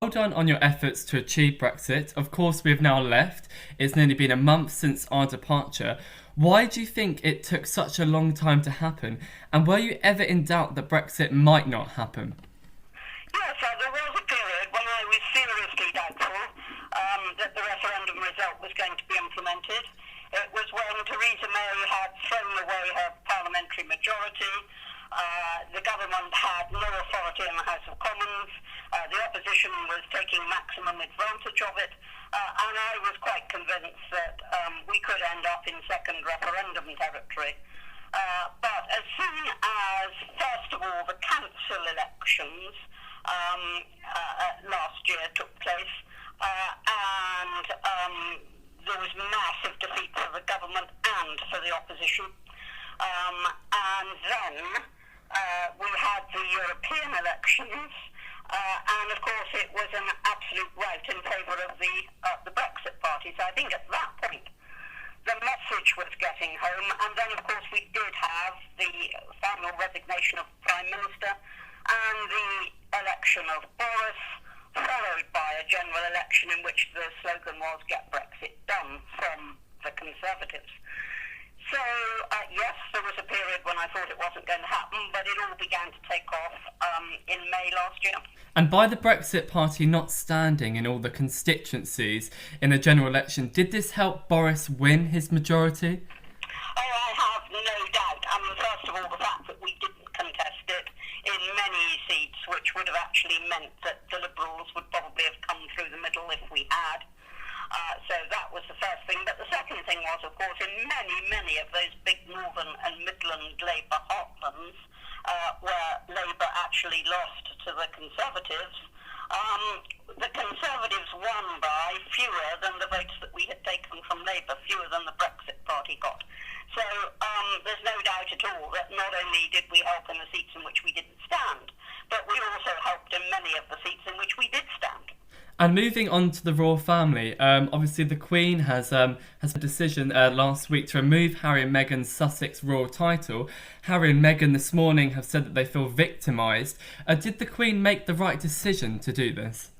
Well done on your efforts to achieve Brexit. Of course, we have now left. It's nearly been a month since our departure. Why do you think it took such a long time to happen? And were you ever in doubt that Brexit might not happen? Yes, there was a period when I was seriously doubtful that the referendum result was going to be implemented. It was when Theresa May had thrown away her parliamentary majority. The government had no authority in the House of Commons. The opposition was taking maximum advantage of it. And I was quite convinced that we could end up in second referendum territory. But as soon as, first of all, the council elections last year took place, and there was massive defeat for the government and for the opposition. And then we had the European elections, and of course it was an absolute rout in favour of the Brexit party. So I think at that point the message was getting home, and then of course we did have the final resignation of Prime Minister and the election of Boris, followed by a general election in which the slogan was "Get Brexit Done" from the Conservatives. So, yes, there was a period when I thought it wasn't going to happen, but it all began to take off in May last year. And by the Brexit Party not standing in all the constituencies in the general election, did this help Boris win his majority? Oh, I have no doubt. I mean, first of all, the fact that we didn't contest it in many seats, which would have actually meant that the Liberals would probably have come through the middle if we had. So that was the first thing. But the second thing was, of course, in many of those big Northern and Midland Labour heartlands, where Labour actually lost to the Conservatives, the Conservatives won by fewer than the votes that we had taken from Labour, fewer than the Brexit Party got. So there's no doubt at all that not only did we help in the seats in which we didn't stand, but we also helped in many of the seats in which we did stand. And moving on to the royal family, obviously the Queen has a decision last week to remove Harry and Meghan's Sussex royal title. Harry and Meghan this morning have said that they feel victimised. Did the Queen make the right decision to do this?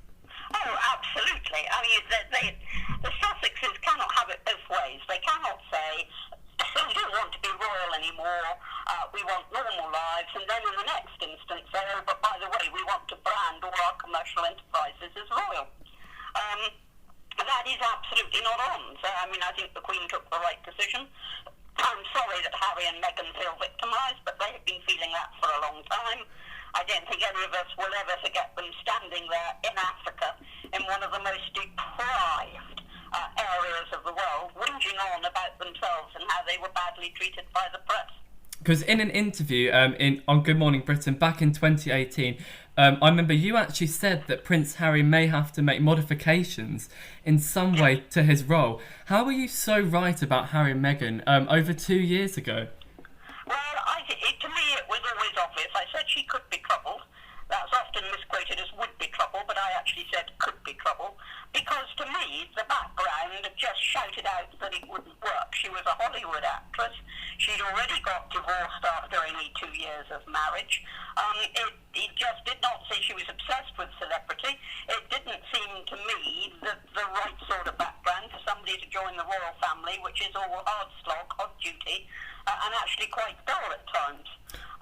Oh, absolutely. I mean, the Sussexes cannot have it both ways. They cannot say, we don't want to be royal anymore, we want normal lives, and then in the next instance say, oh, but by the way, we want to brand all our commercial enterprises as royal. That is absolutely not on. So, I mean, I think the Queen took the right decision. I'm sorry that Harry and Meghan feel victimised, but they have been feeling that for a long time. I don't think any of us will ever forget them standing there in Africa, in one of the most deprived areas of the world, whinging on about themselves and how they were badly treated by the press. Because in an interview on Good Morning Britain back in 2018, I remember you actually said that Prince Harry may have to make modifications in some way to his role. How were you so right about Harry and Meghan over 2 years ago? Well, to me it was always obvious. I said she could be troubled. That's often misquoted as would be trouble, but I actually said could be trouble. Because to me, the background just shouted out that it wouldn't work. She was a Hollywood actress. She'd already got divorced after only 2 years of marriage. It just did not say she was obsessed with celebrity. It didn't seem to me the right sort of background for somebody to join the royal family, which is all hard slog, hard duty, and actually quite dull at times.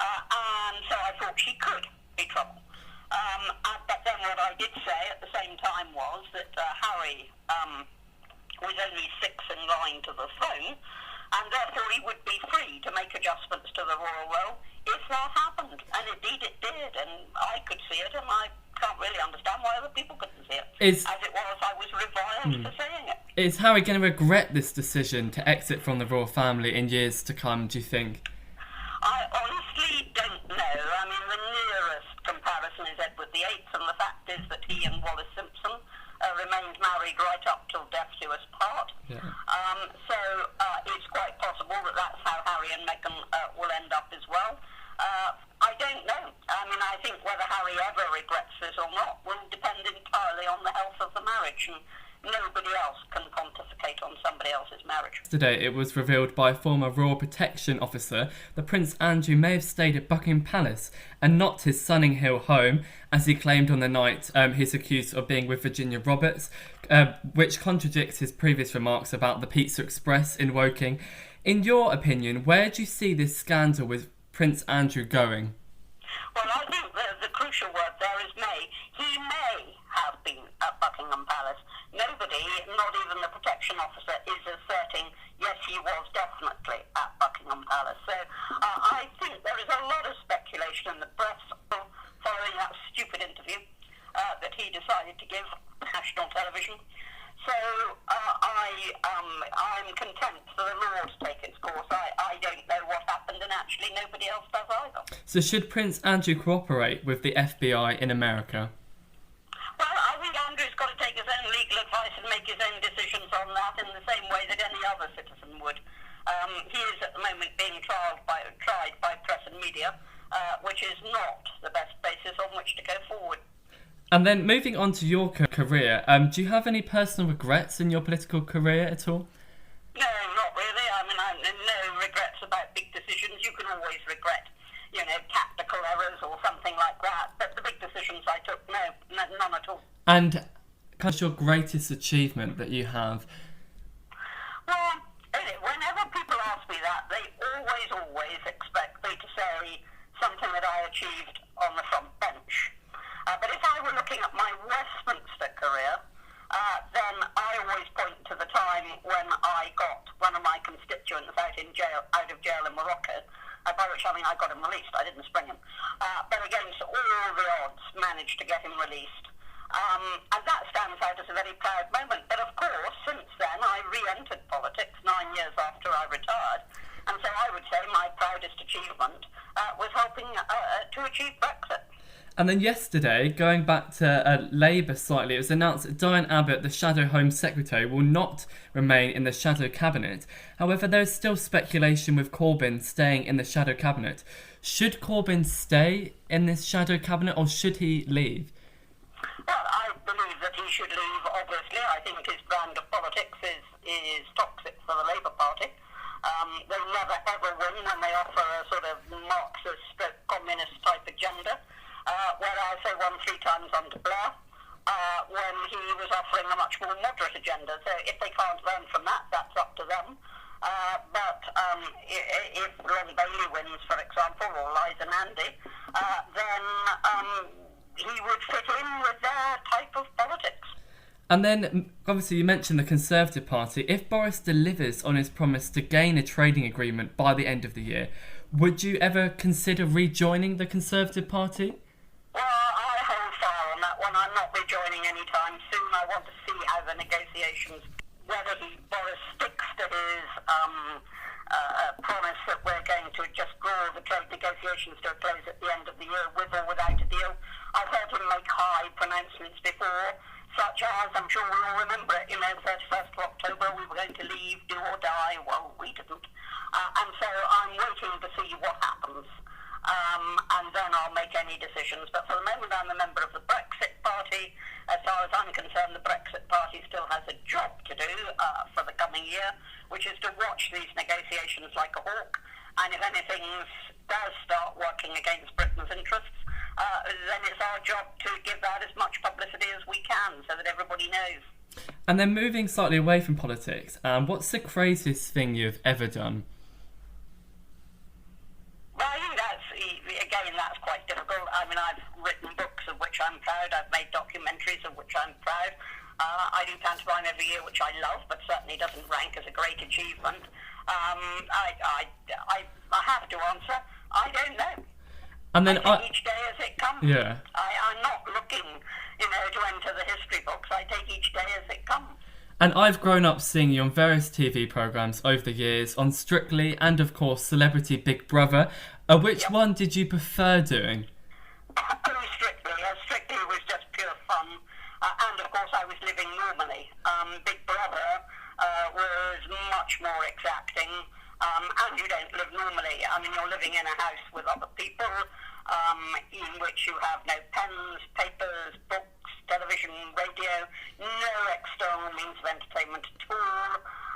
And so I thought she could be trouble. But then what I did say at the same time was that Harry was only 6 in line to the throne, and therefore he would be free to make adjustments to the royal role if that happened. And indeed it did, and I could see it, and I can't really understand why other people couldn't see it. As it was, I was reviled for saying it. Is Harry going to regret this decision to exit from the royal family in years to come, do you think? I honestly don't know. I mean, the nearest comparison is Edward VIII, and the fact is that he and Wallis Simpson remained married right up till death do us part. Yeah. So it's quite possible that that's how Harry and Meghan will end up as well. I don't know. I mean, I think whether Harry ever regrets this or not will depend entirely on the health of the marriage, and nobody else can pontificate commentate on somebody else's marriage. Today, it was revealed by a former Royal Protection Officer that Prince Andrew may have stayed at Buckingham Palace and not his Sunning Hill home, as he claimed on the night he's accused of being with Virginia Roberts, which contradicts his previous remarks about the Pizza Express in Woking. In your opinion, where do you see this scandal with Prince Andrew going? Well, I think the crucial word there is may. He may have been at Buckingham Palace. Nobody, not even the protection officer, is asserting, yes, he was definitely at Buckingham Palace. So I think there is a lot of speculation in the press following that stupid interview that he decided to give national television. So I'm content for the law to take its course. I don't know what happened, and actually nobody else does either. So should Prince Andrew cooperate with the FBI in America? Well, I think Andrew's got to take his own legal advice and make his own decisions on that in the same way that any other citizen would. He is at the moment being tried by press and media, which is not the best basis on which to go forward. And then moving on to your career, do you have any personal regrets in your political career at all? No, not really. I mean, no regrets about big decisions. You can always regret, tactical errors or something like that. But the big decisions I took, no, none at all. And what's your greatest achievement that you have? Well, whenever people ask me that, they always expect me to say something that I achieved on the front bench. But if I were looking at my Westminster career, then I always point to the time when I got one of my constituents out of jail in Morocco, by which I mean I got him released. I didn't spring him. But against all the odds, managed to get him released. And that stands out as a very proud moment. But of course, since then, I re-entered politics 9 years after I retired. And so I would say my proudest achievement was helping to achieve Brexit. And then yesterday, going back to Labour slightly, it was announced that Diane Abbott, the Shadow Home Secretary, will not remain in the Shadow Cabinet. However, there is still speculation with Corbyn staying in the Shadow Cabinet. Should Corbyn stay in this Shadow Cabinet, or should he leave? Well, I believe that he should leave, obviously. I think his brand of politics is toxic for the Labour Party. They never ever win when they offer a sort of Marxist, communist type agenda. Whereas they won 3 times under Blair, when he was offering a much more moderate agenda. So if they can't learn from that, that's up to them. But if Ron Bailey wins, for example, or Liza Nandy, then he would fit in with their type of politics. And then, obviously, you mentioned the Conservative Party. If Boris delivers on his promise to gain a trading agreement by the end of the year, would you ever consider rejoining the Conservative Party? Well, I hold fire on that one. I'm not rejoining anytime soon. I want to see how the negotiations, whether Boris sticks to his promise that we're going to just draw the trade negotiations to a close at the end of the year, with or without a deal. I've heard him make high pronouncements before, such as, I'm sure we all remember it, 31st of October, we were going to leave, do or die. Well, we didn't. And so I'm waiting to see what happens. And then I'll make any decisions. But for the moment, I'm a member of the Brexit Party. As far as I'm concerned, the Brexit Party still has a job to do for the coming year, which is to watch these negotiations like a hawk. And if anything does start working against Britain's interests, then it's our job to give that as much publicity as we can so that everybody knows. And then moving slightly away from politics, what's the craziest thing you've ever done? Well, I think that's quite difficult. I mean, I've written books of which I'm proud. I've made documentaries of which I'm proud. I do pantomime every year, which I love, but certainly doesn't rank as a great achievement. I have to answer, I don't know. And then I take each day as it comes. Yeah. I'm not looking, to enter the history books. I take each day as it comes. And I've grown up seeing you on various TV programmes over the years, on Strictly and, of course, Celebrity Big Brother. Which one did you prefer doing? Strictly. Strictly was just pure fun. And, of course, I was living normally. Big Brother was much more exacting. And you don't live normally. I mean, you're living in a house with other people in which you have no pens, papers, books, television, radio, no external means of entertainment at all.